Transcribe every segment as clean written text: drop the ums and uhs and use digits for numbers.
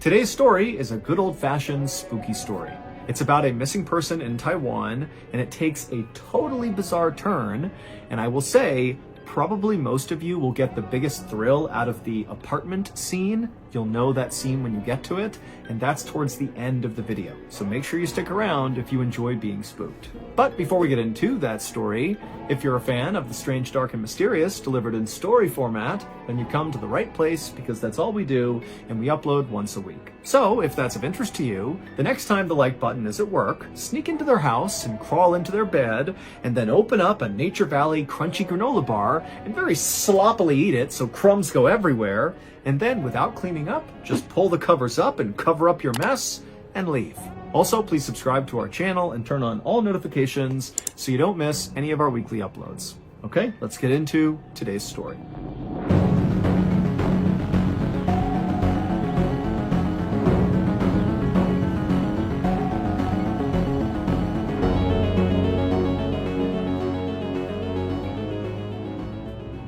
Today's story is a good old-fashioned spooky story. It's about a missing person in Taiwan, and it takes a totally bizarre turn, and I will say, probably most of you will get the biggest thrill out of the apartment scene. You'll know that scene when you get to it, and that's towards the end of the video. So make sure you stick around if you enjoy being spooked. But before we get into that story, if you're a fan of the strange, dark, and mysterious delivered in story format, then you come to the right place because that's all we do, and we upload once a week. So if that's of interest to you, the next time the like button is at work, sneak into their house and crawl into their bed, and then open up a Nature Valley crunchy granola bar and very sloppily eat it so crumbs go everywhere, and then without cleaning up, just pull the covers up and cover up your mess and leave. Also, please subscribe to our channel and turn on all notifications so you don't miss any of our weekly uploads. Okay, let's get into today's story.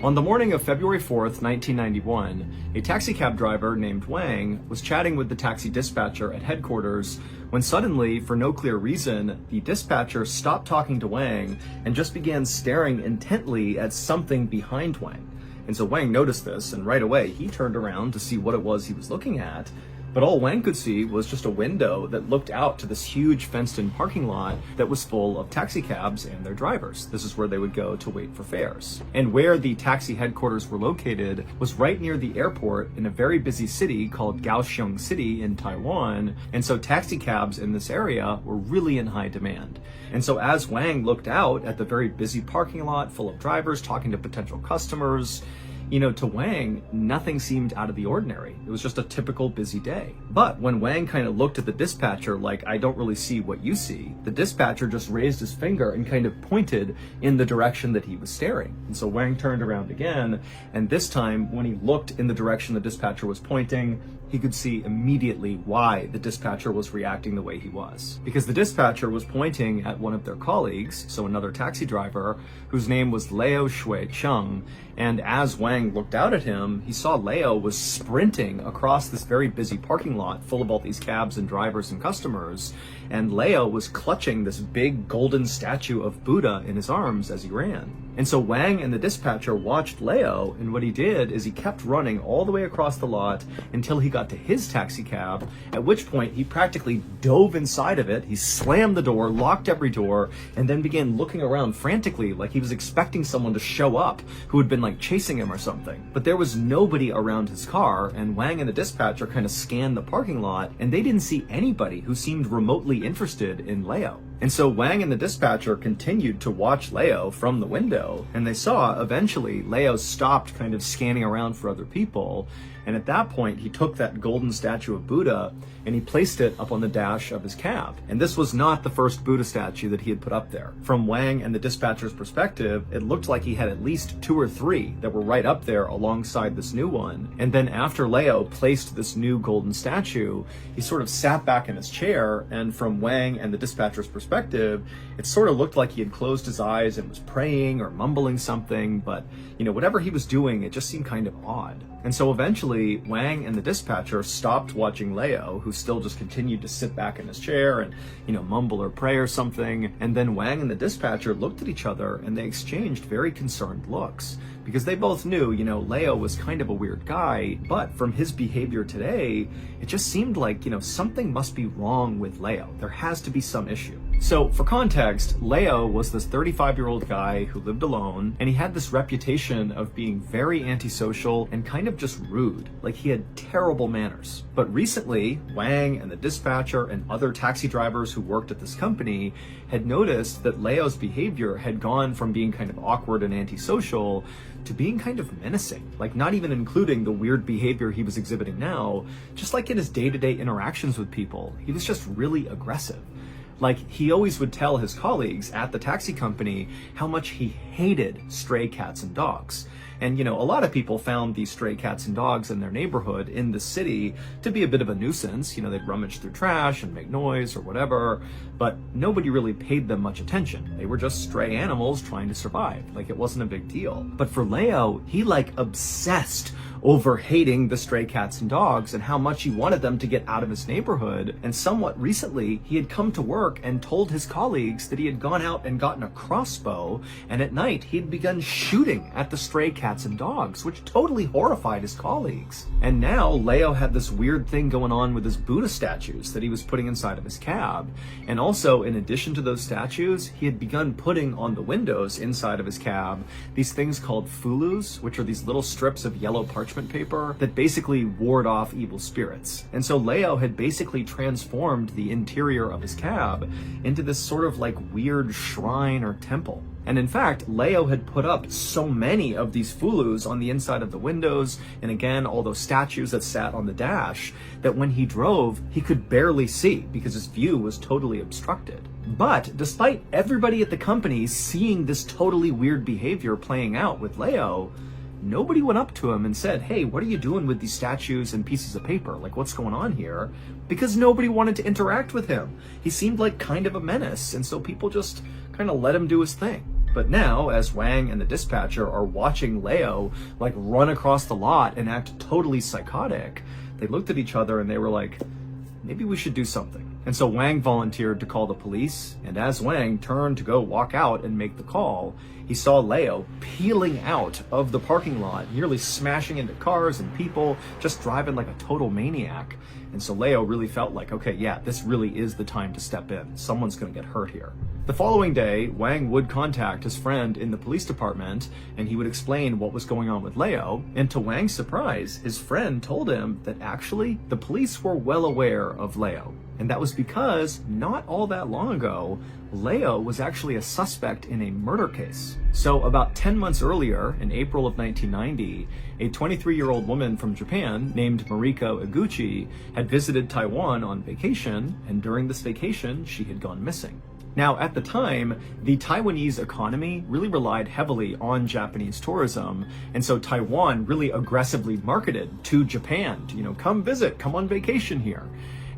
On the morning of February 4th, 1991, a taxicab driver named Wang was chatting with the taxi dispatcher at headquarters when suddenly, for no clear reason, the dispatcher stopped talking to Wang and just began staring intently at something behind Wang. And so Wang noticed this, and right away he turned around to see what it was he was looking at. But all Wang could see was just a window that looked out to this huge fenced-in parking lot that was full of taxi cabs and their drivers. This is where they would go to wait for fares. And where the taxi headquarters were located was right near the airport in a very busy city called Kaohsiung City in Taiwan. And so taxi cabs in this area were really in high demand. And so as Wang looked out at the very busy parking lot full of drivers talking to potential customers, to Wang, nothing seemed out of the ordinary. It was just a typical busy day. But when Wang kind of looked at the dispatcher like, I don't really see what you see, the dispatcher just raised his finger and kind of pointed in the direction that he was staring. And so Wang turned around again, and this time, when he looked in the direction the dispatcher was pointing, he could see immediately why the dispatcher was reacting the way he was. Because the dispatcher was pointing at one of their colleagues, so another taxi driver, whose name was Leo Shui Chung, and as Wang looked out at him, he saw Leo was sprinting across this very busy parking lot full of all these cabs and drivers and customers, and Leo was clutching this big golden statue of Buddha in his arms as he ran. And so Wang and the dispatcher watched Leo, and what he did is he kept running all the way across the lot until he got to his taxi cab, at which point he practically dove inside of it. He slammed the door, locked every door, and then began looking around frantically like he was expecting someone to show up who had been chasing him or something. But there was nobody around his car, and Wang and the dispatcher kind of scanned the parking lot, and they didn't see anybody who seemed remotely interested in Leo. And so Wang and the dispatcher continued to watch Leo from the window, and they saw eventually Leo stopped kind of scanning around for other people, and at that point he took that golden statue of Buddha and he placed it up on the dash of his cab. And this was not the first Buddha statue that he had put up there. From Wang and the dispatcher's perspective, it looked like he had at least 2 or 3 that were right up there alongside this new one. And then after Leo placed this new golden statue, he sort of sat back in his chair, and from Wang and the dispatcher's perspective, it sort of looked like he had closed his eyes and was praying or mumbling something, but whatever he was doing, it just seemed kind of odd. And so eventually, Wang and the dispatcher stopped watching Leo, who still just continued to sit back in his chair and, mumble or pray or something. And then Wang and the dispatcher looked at each other and they exchanged very concerned looks, because they both knew, Leo was kind of a weird guy, but from his behavior today, it just seemed like, something must be wrong with Leo. There has to be some issue. So for context, Leo was this 35-year-old guy who lived alone, and he had this reputation of being very antisocial and kind of just rude. Like, he had terrible manners. But recently, Wang and the dispatcher and other taxi drivers who worked at this company had noticed that Leo's behavior had gone from being kind of awkward and antisocial to being kind of menacing, like not even including the weird behavior he was exhibiting now, just like in his day-to-day interactions with people. He was just really aggressive. Like, he always would tell his colleagues at the taxi company how much he hated stray cats and dogs. And, a lot of people found these stray cats and dogs in their neighborhood in the city to be a bit of a nuisance. They'd rummage through trash and make noise or whatever, but nobody really paid them much attention. They were just stray animals trying to survive. Like, it wasn't a big deal. But for Leo, he obsessed over hating the stray cats and dogs and how much he wanted them to get out of his neighborhood. And somewhat recently, he had come to work and told his colleagues that he had gone out and gotten a crossbow, and at night he had begun shooting at the stray cats and dogs, which totally horrified his colleagues. And now Leo had this weird thing going on with his Buddha statues that he was putting inside of his cab. And also, in addition to those statues, he had begun putting on the windows inside of his cab these things called fulus, which are these little strips of yellow parchment paper that basically ward off evil spirits. And so Leo had basically transformed the interior of his cab into this sort of like weird shrine or temple. And in fact, Leo had put up so many of these fulus on the inside of the windows, and again, all those statues that sat on the dash, that when he drove, he could barely see because his view was totally obstructed. But despite everybody at the company seeing this totally weird behavior playing out with Leo, nobody went up to him and said, "Hey, what are you doing with these statues and pieces of paper? Like, what's going on here?" Because nobody wanted to interact with him. He seemed like kind of a menace, and so people just kind of let him do his thing. But now, as Wang and the dispatcher are watching Leo like run across the lot and act totally psychotic, they looked at each other and they were like, maybe we should do something. And so Wang volunteered to call the police, and as Wang turned to go walk out and make the call, he saw Leo peeling out of the parking lot, nearly smashing into cars and people, just driving like a total maniac. And so Leo really felt like, okay, yeah, this really is the time to step in. Someone's gonna get hurt here. The following day, Wang would contact his friend in the police department, and he would explain what was going on with Leo. And to Wang's surprise, his friend told him that actually the police were well aware of Leo. And that was because not all that long ago, Leo was actually a suspect in a murder case. So about 10 months earlier, in April of 1990, a 23-year-old woman from Japan named Mariko Iguchi had visited Taiwan on vacation, and during this vacation, she had gone missing. Now, at the time, the Taiwanese economy really relied heavily on Japanese tourism, and so Taiwan really aggressively marketed to Japan to, come visit, come on vacation here.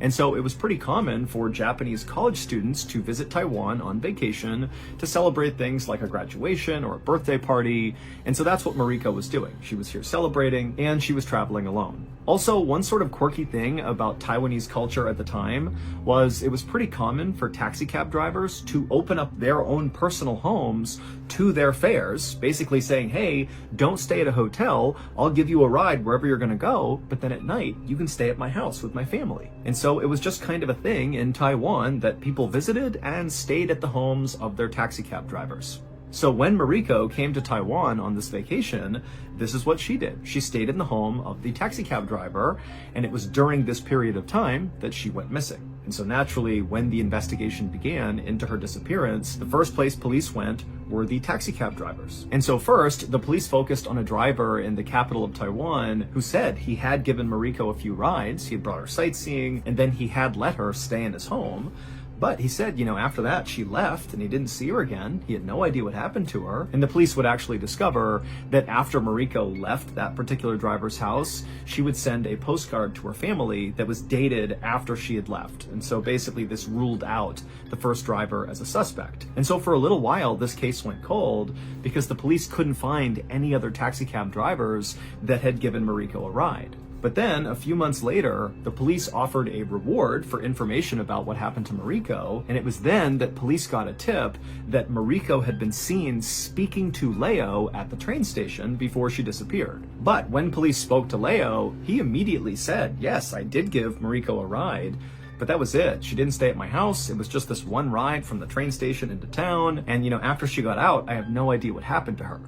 And so it was pretty common for Japanese college students to visit Taiwan on vacation to celebrate things like a graduation or a birthday party. And so that's what Mariko was doing. She was here celebrating, and she was traveling alone. Also, one sort of quirky thing about Taiwanese culture at the time was it was pretty common for taxi cab drivers to open up their own personal homes to their fares, basically saying, hey, don't stay at a hotel, I'll give you a ride wherever you're gonna go, but then at night, you can stay at my house with my family. And so it was just kind of a thing in Taiwan that people visited and stayed at the homes of their taxi cab drivers. So when Mariko came to Taiwan on this vacation, this is what she did. She stayed in the home of the taxi cab driver, and it was during this period of time that she went missing. And so naturally, when the investigation began into her disappearance, the first place police went were the taxi cab drivers. And so first, the police focused on a driver in the capital of Taiwan who said he had given Mariko a few rides, he had brought her sightseeing, and then he had let her stay in his home. But he said, after that, she left and he didn't see her again. He had no idea what happened to her. And the police would actually discover that after Mariko left that particular driver's house, she would send a postcard to her family that was dated after she had left. And so basically this ruled out the first driver as a suspect. And so for a little while, this case went cold because the police couldn't find any other taxi cab drivers that had given Mariko a ride. But then, a few months later, the police offered a reward for information about what happened to Mariko, and it was then that police got a tip that Mariko had been seen speaking to Leo at the train station before she disappeared. But when police spoke to Leo, he immediately said, yes, I did give Mariko a ride, but that was it. She didn't stay at my house. It was just this one ride from the train station into town, and after she got out, I have no idea what happened to her.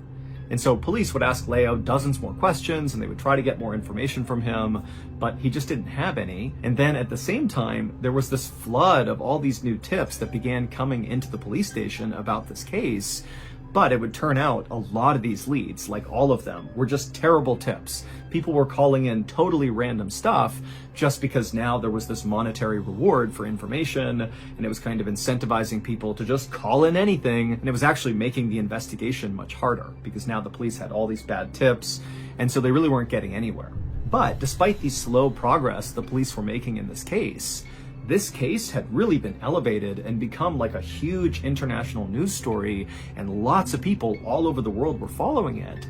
And so police would ask Leo dozens more questions, and they would try to get more information from him, but he just didn't have any. And then at the same time, there was this flood of all these new tips that began coming into the police station about this case. But it would turn out a lot of these leads, like all of them, were just terrible tips. People were calling in totally random stuff just because now there was this monetary reward for information, and it was kind of incentivizing people to just call in anything, and it was actually making the investigation much harder because now the police had all these bad tips, and so they really weren't getting anywhere. But despite the slow progress the police were making in this case had really been elevated and become like a huge international news story, and lots of people all over the world were following it.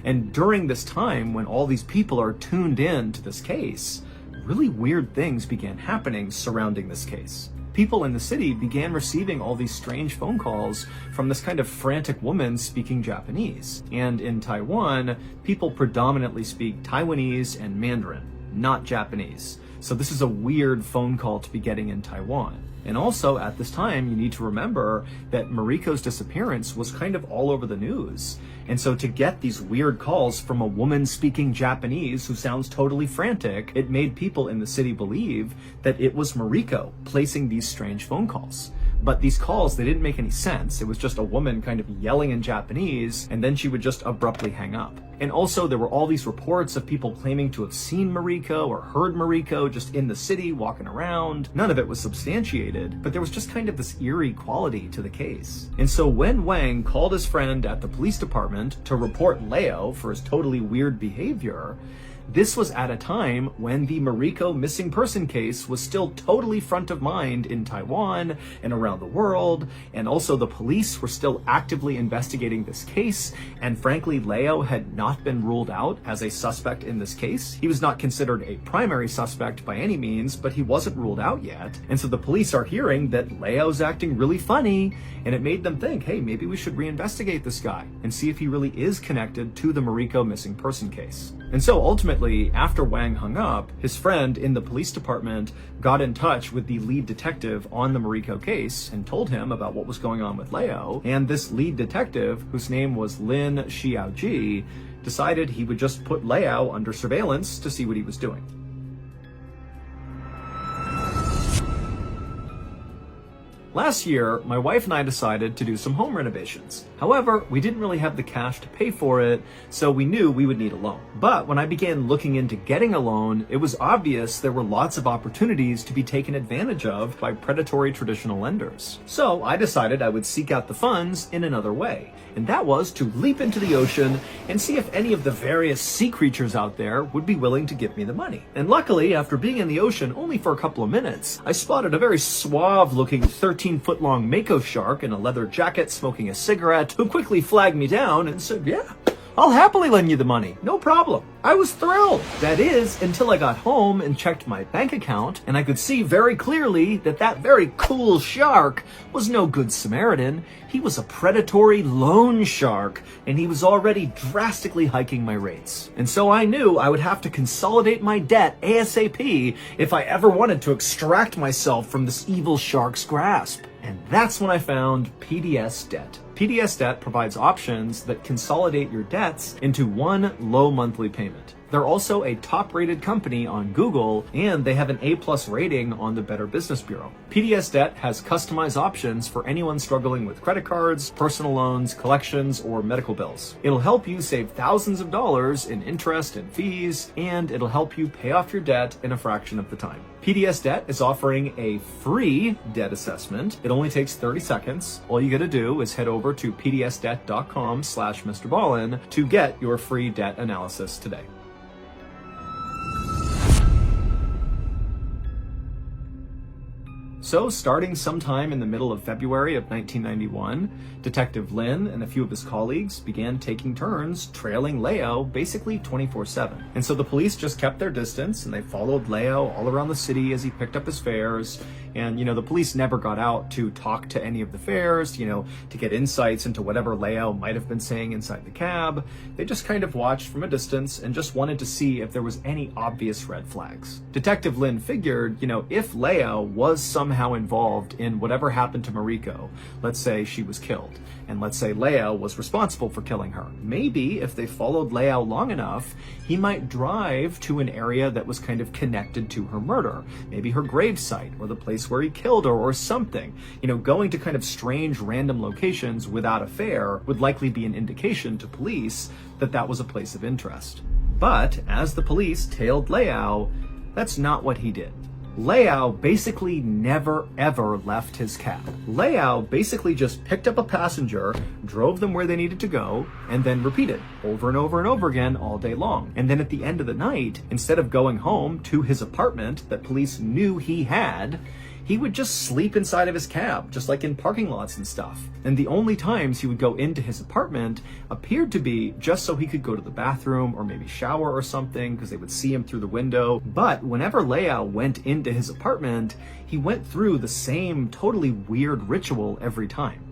And during this time, when all these people are tuned in to this case, really weird things began happening surrounding this case. People in the city began receiving all these strange phone calls from this kind of frantic woman speaking Japanese. And in Taiwan, people predominantly speak Taiwanese and Mandarin, not Japanese. So this is a weird phone call to be getting in Taiwan. And also at this time, you need to remember that Mariko's disappearance was kind of all over the news. And so to get these weird calls from a woman speaking Japanese who sounds totally frantic, it made people in the city believe that it was Mariko placing these strange phone calls. But these calls, they didn't make any sense. It was just a woman kind of yelling in Japanese, and then she would just abruptly hang up. And also there were all these reports of people claiming to have seen Mariko or heard Mariko just in the city walking around. None of it was substantiated, but there was just kind of this eerie quality to the case. And so when Wang called his friend at the police department to report Leo for his totally weird behavior, this was at a time when the Mariko missing person case was still totally front of mind in Taiwan and around the world, and also the police were still actively investigating this case, and frankly, Leo had not been ruled out as a suspect in this case. He was not considered a primary suspect by any means, but he wasn't ruled out yet, and so the police are hearing that Leo's acting really funny, and it made them think, hey, maybe we should reinvestigate this guy and see if he really is connected to the Mariko missing person case. And so ultimately, after Wang hung up, his friend in the police department got in touch with the lead detective on the Mariko case and told him about what was going on with Leo. And this lead detective, whose name was Lin Xiaoji, decided he would just put Leo under surveillance to see what he was doing. Last year, my wife and I decided to do some home renovations. However, we didn't really have the cash to pay for it, so we knew we would need a loan. But when I began looking into getting a loan, it was obvious there were lots of opportunities to be taken advantage of by predatory traditional lenders. So I decided I would seek out the funds in another way, and that was to leap into the ocean and see if any of the various sea creatures out there would be willing to give me the money. And luckily, after being in the ocean only for a couple of minutes, I spotted a very suave-looking 13-foot-long mako shark in a leather jacket smoking a cigarette who quickly flagged me down and said, yeah, I'll happily lend you the money, no problem. I was thrilled. That is, until I got home and checked my bank account, and I could see very clearly that that very cool shark was no good Samaritan. He was a predatory loan shark, and he was already drastically hiking my rates. And so I knew I would have to consolidate my debt ASAP if I ever wanted to extract myself from this evil shark's grasp. And that's when I found PDS Debt. PDS Debt provides options that consolidate your debts into one low monthly payment. They're also a top-rated company on Google, and they have an A+ rating on the Better Business Bureau. PDS Debt has customized options for anyone struggling with credit cards, personal loans, collections, or medical bills. It'll help you save thousands of dollars in interest and fees, and it'll help you pay off your debt in a fraction of the time. PDS Debt is offering a free debt assessment. It only takes 30 seconds. All you gotta do is head over to pdsdebt.com/Mr. Ballen to get your free debt analysis today. So, starting sometime in the middle of February of 1991, Detective Lin and a few of his colleagues began taking turns trailing Leo basically 24/7. And so the police just kept their distance and they followed Leo all around the city as he picked up his fares. And, the police never got out to talk to any of the fares, to get insights into whatever Leo might have been saying inside the cab. They just kind of watched from a distance and just wanted to see if there was any obvious red flags. Detective Lin figured, if Leo was somehow involved in whatever happened to Mariko, let's say she was killed, and let's say Leo was responsible for killing her, maybe if they followed Leo long enough, he might drive to an area that was kind of connected to her murder, maybe her gravesite or the place where he killed her or something. Going to kind of strange random locations without a fare would likely be an indication to police that that was a place of interest. But as the police tailed Leo, that's not what he did. Leo basically never ever left his cab. Leo basically just picked up a passenger, drove them where they needed to go, and then repeated over and over and over again all day long. And then at the end of the night, instead of going home to his apartment that police knew he had, he would just sleep inside of his cab, just like in parking lots and stuff. And the only times he would go into his apartment appeared to be just so he could go to the bathroom or maybe shower or something, because they would see him through the window. But whenever Leao went into his apartment, he went through the same totally weird ritual every time.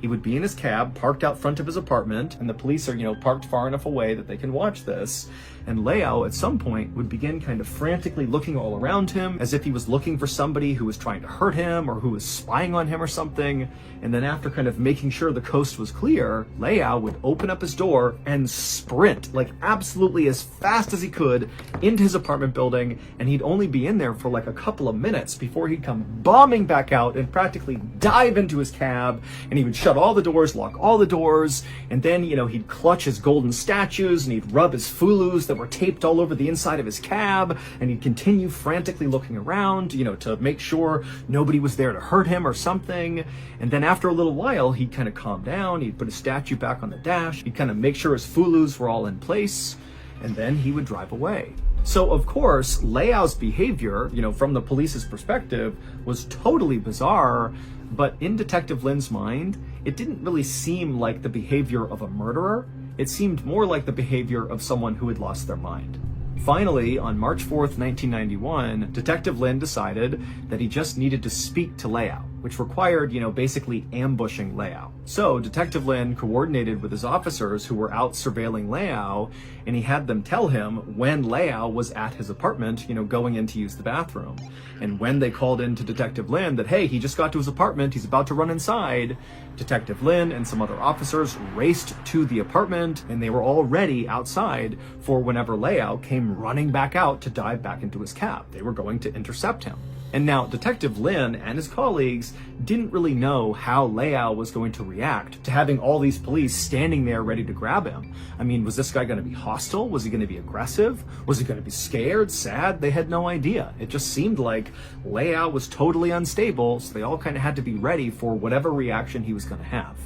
He would be in his cab, parked out front of his apartment, and the police are, parked far enough away that they can watch this. And Leao, at some point, would begin kind of frantically looking all around him, as if he was looking for somebody who was trying to hurt him or who was spying on him or something. And then after kind of making sure the coast was clear, Leao would open up his door and sprint, like absolutely as fast as he could, into his apartment building, and he'd only be in there for like a couple of minutes before he'd come bombing back out and practically dive into his cab, and he would shut all the doors, lock all the doors, and then, he'd clutch his golden statues, and he'd rub his fulus that were taped all over the inside of his cab, and he'd continue frantically looking around, to make sure nobody was there to hurt him or something. And then after a little while, he'd kind of calm down, he'd put his statue back on the dash, he'd kind of make sure his fulus were all in place, and then he would drive away. So, of course, Leao's behavior, from the police's perspective, was totally bizarre, but in Detective Lin's mind, it didn't really seem like the behavior of a murderer. It seemed more like the behavior of someone who had lost their mind. Finally, on March 4th, 1991, Detective Lin decided that he just needed to speak to Leao, which required, basically ambushing Leao. So Detective Lin coordinated with his officers who were out surveilling Leao, and he had them tell him when Leao was at his apartment, going in to use the bathroom. And when they called in to Detective Lin that, hey, he just got to his apartment, he's about to run inside, Detective Lin and some other officers raced to the apartment, and they were all ready outside for whenever Leao came running back out to dive back into his cab. They were going to intercept him. And now Detective Lin and his colleagues didn't really know how Leao was going to react to having all these police standing there ready to grab him. I mean, was this guy going to be hostile? Was he going to be aggressive? Was he going to be scared, sad? They had no idea. It just seemed like Leao was totally unstable, so they all kind of had to be ready for whatever reaction he was going to have.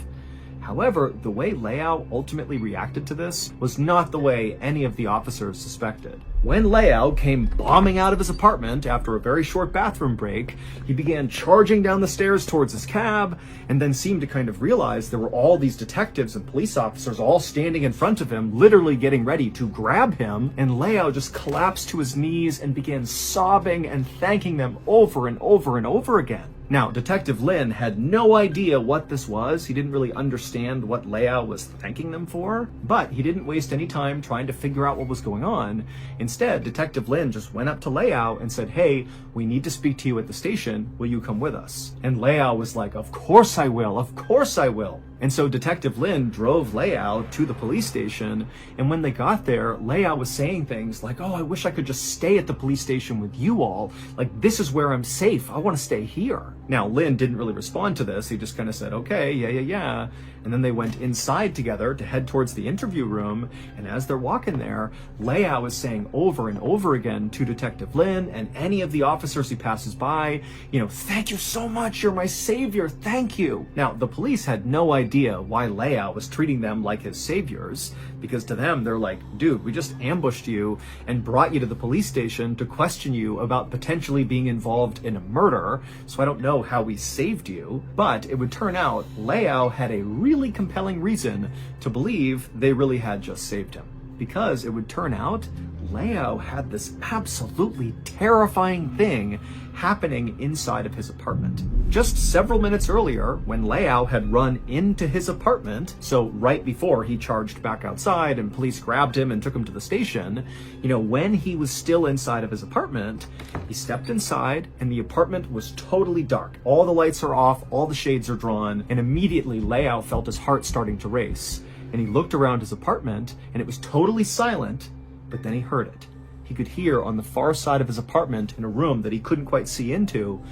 However, the way Leao ultimately reacted to this was not the way any of the officers suspected. When Leao came bombing out of his apartment after a very short bathroom break, he began charging down the stairs towards his cab, and then seemed to kind of realize there were all these detectives and police officers all standing in front of him, literally getting ready to grab him, and Leao just collapsed to his knees and began sobbing and thanking them over and over and over again. Now, Detective Lin had no idea what this was. He didn't really understand what Leao was thanking them for, but he didn't waste any time trying to figure out what was going on. Instead, Detective Lin just went up to Leao and said, hey, we need to speak to you at the station. Will you come with us? And Leao was like, of course I will. Of course I will. And so Detective Lin drove Leao to the police station, and when they got there, Leao was saying things like, oh, I wish I could just stay at the police station with you all. Like, this is where I'm safe. I want to stay here. Now, Lin didn't really respond to this. He just kind of said, okay, yeah. And then they went inside together to head towards the interview room, and as they're walking there, Leao is saying over and over again to Detective Lin and any of the officers he passes by, thank you so much, you're my savior, thank you. Now, the police had no idea why Leao was treating them like his saviors, because to them, they're like, dude, we just ambushed you and brought you to the police station to question you about potentially being involved in a murder, so I don't know how we saved you. But it would turn out Leao had a really compelling reason to believe they really had just saved him, because it would turn out Leao had this absolutely terrifying thing happening inside of his apartment. Just several minutes earlier, when Leao had run into his apartment, so right before he charged back outside and police grabbed him and took him to the station, when he was still inside of his apartment, he stepped inside and the apartment was totally dark. All the lights are off, all the shades are drawn, and immediately Leao felt his heart starting to race. And he looked around his apartment and it was totally silent, but then he heard it. He could hear on the far side of his apartment, in a room that he couldn't quite see into,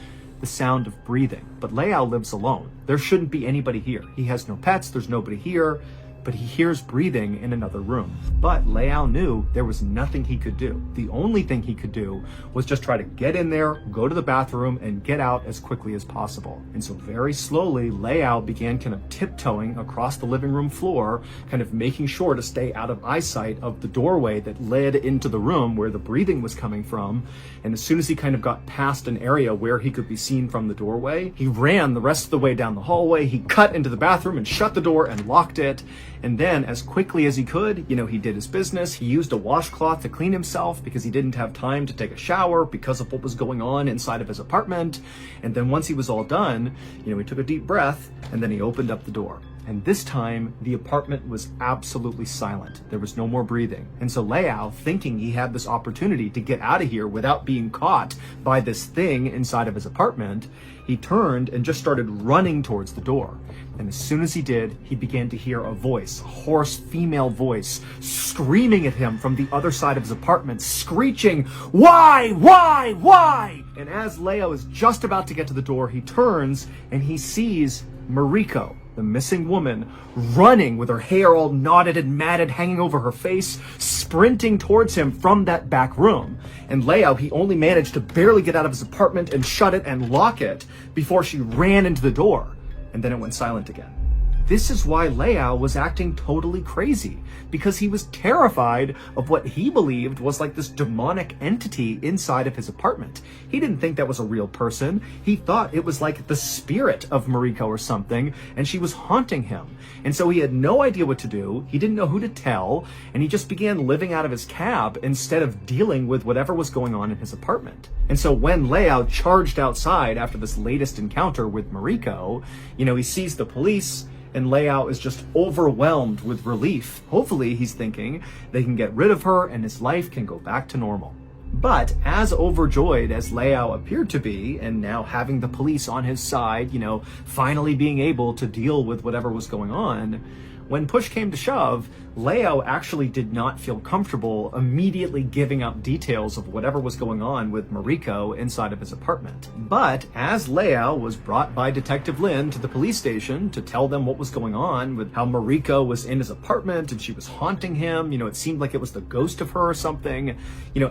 the sound of breathing. But Leao lives alone. There shouldn't be anybody here. He has no pets, there's nobody here, but he hears breathing in another room. But Leao knew there was nothing he could do. The only thing he could do was just try to get in there, go to the bathroom, and get out as quickly as possible. And so very slowly, Leao began kind of tiptoeing across the living room floor, kind of making sure to stay out of eyesight of the doorway that led into the room where the breathing was coming from. And as soon as he kind of got past an area where he could be seen from the doorway, he ran the rest of the way down the hallway. He cut into the bathroom and shut the door and locked it. And then as quickly as he could, he did his business. He used a washcloth to clean himself because he didn't have time to take a shower because of what was going on inside of his apartment. And then once he was all done, he took a deep breath and then he opened up the door. And this time, the apartment was absolutely silent. There was no more breathing. And so Leao, thinking he had this opportunity to get out of here without being caught by this thing inside of his apartment, he turned and just started running towards the door. And as soon as he did, he began to hear a voice, a hoarse female voice, screaming at him from the other side of his apartment, screeching, "Why? Why? Why?" And as Leao is just about to get to the door, he turns and he sees Mariko, the missing woman, running with her hair all knotted and matted, hanging over her face, sprinting towards him from that back room. And Leao, he only managed to barely get out of his apartment and shut it and lock it before she ran into the door. And then it went silent again. This is why Leao was acting totally crazy, because he was terrified of what he believed was like this demonic entity inside of his apartment. He didn't think that was a real person. He thought it was like the spirit of Mariko or something, and she was haunting him. And so he had no idea what to do. He didn't know who to tell, and he just began living out of his cab instead of dealing with whatever was going on in his apartment. And so when Leao charged outside after this latest encounter with Mariko, he sees the police, and Leao is just overwhelmed with relief. Hopefully, he's thinking they can get rid of her and his life can go back to normal. But as overjoyed as Leao appeared to be, and now having the police on his side, finally being able to deal with whatever was going on, when push came to shove, Leao actually did not feel comfortable immediately giving up details of whatever was going on with Mariko inside of his apartment. But as Leao was brought by Detective Lin to the police station to tell them what was going on with how Mariko was in his apartment and she was haunting him, it seemed like it was the ghost of her or something.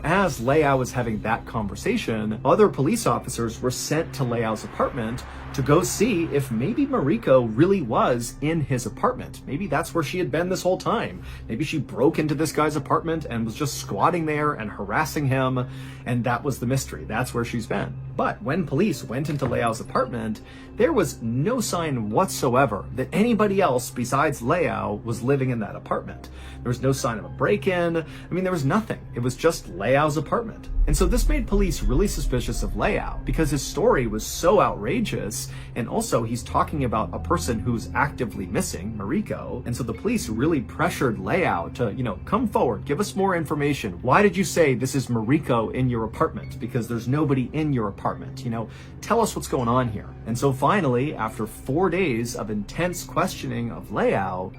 As Leao was having that conversation, other police officers were sent to Leao's apartment to go see if maybe Mariko really was in his apartment. Maybe that's where she had been this whole time. Maybe she broke into this guy's apartment and was just squatting there and harassing him, and that was the mystery. That's where she's been. But when police went into Leao's apartment, there was no sign whatsoever that anybody else besides Leao was living in that apartment. There was no sign of a break-in. There was nothing. It was just Leao's apartment. And so this made police really suspicious of Leao because his story was so outrageous, and also he's talking about a person who's actively missing, Mariko. And so the police really pressured Leao to, come forward, give us more information. Why did you say this is Mariko in your apartment? Because there's nobody in your apartment. Tell us what's going on here. And so finally, after 4 days of intense questioning of Leao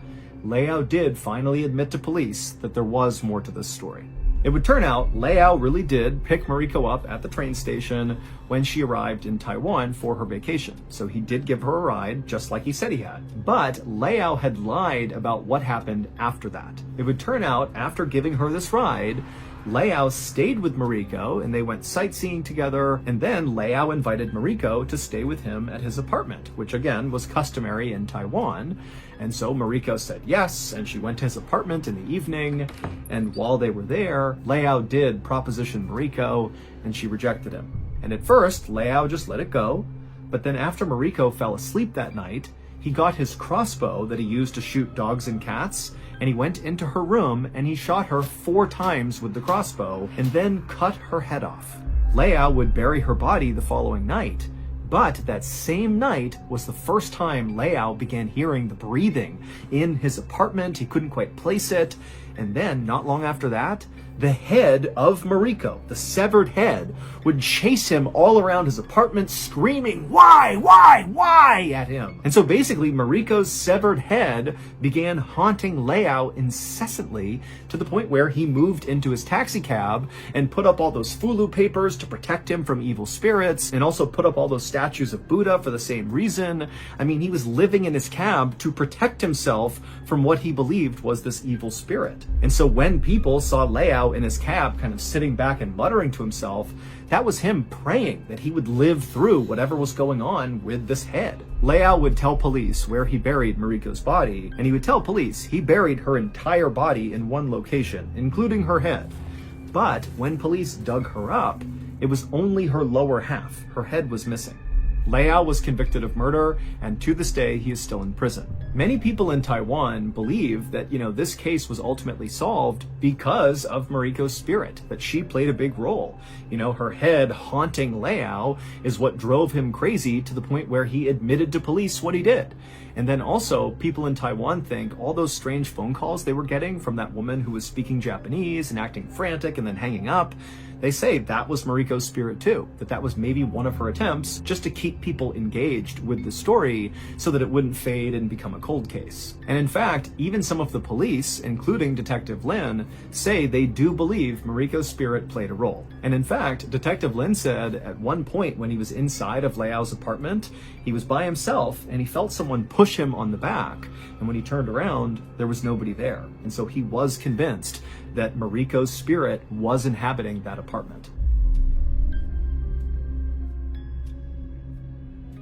did finally admit to police that there was more to this story. It would turn out Leao really did pick Mariko up at the train station when she arrived in Taiwan for her vacation. So he did give her a ride, just like he said he had. But Leao had lied about what happened after that. It would turn out, after giving her this ride, Leao stayed with Mariko and they went sightseeing together, and then Leao invited Mariko to stay with him at his apartment, which again was customary in Taiwan. And so Mariko said yes, and she went to his apartment in the evening, and while they were there, Leao did proposition Mariko, and she rejected him. And at first, Leao just let it go, but then after Mariko fell asleep that night, he got his crossbow that he used to shoot dogs and cats, and he went into her room and he shot her 4 times with the crossbow and then cut her head off. Leao would bury her body the following night, but that same night was the first time Leao began hearing the breathing in his apartment. He couldn't quite place it, and then not long after that, the head of Mariko, the severed head, would chase him all around his apartment screaming, why at him. And so basically Mariko's severed head began haunting Leao incessantly to the point where he moved into his taxi cab and put up all those fulu papers to protect him from evil spirits, and also put up all those statues of Buddha for the same reason. I mean, he was living in his cab to protect himself from what he believed was this evil spirit. And so when people saw Leao in his cab kind of sitting back and muttering to himself, that was him praying that he would live through whatever was going on with this head. Leao would tell police where he buried Mariko's body, and he would tell police he buried her entire body in one location, including her head. But when police dug her up, it was only her lower half. Her head was missing. Leao was convicted of murder, and to this day, he is still in prison. Many people in Taiwan believe that, this case was ultimately solved because of Mariko's spirit, that she played a big role. Her head haunting Leao is what drove him crazy to the point where he admitted to police what he did. And then also, people in Taiwan think all those strange phone calls they were getting from that woman who was speaking Japanese and acting frantic and then hanging up, they say that was Mariko's spirit too, that was maybe one of her attempts just to keep people engaged with the story so that it wouldn't fade and become a cold case. And in fact, even some of the police, including Detective Lin, say they do believe Mariko's spirit played a role. And in fact, Detective Lin said at one point when he was inside of Leao's apartment, he was by himself and he felt someone push him on the back. And when he turned around, there was nobody there. And so he was convinced that Mariko's spirit was inhabiting that apartment.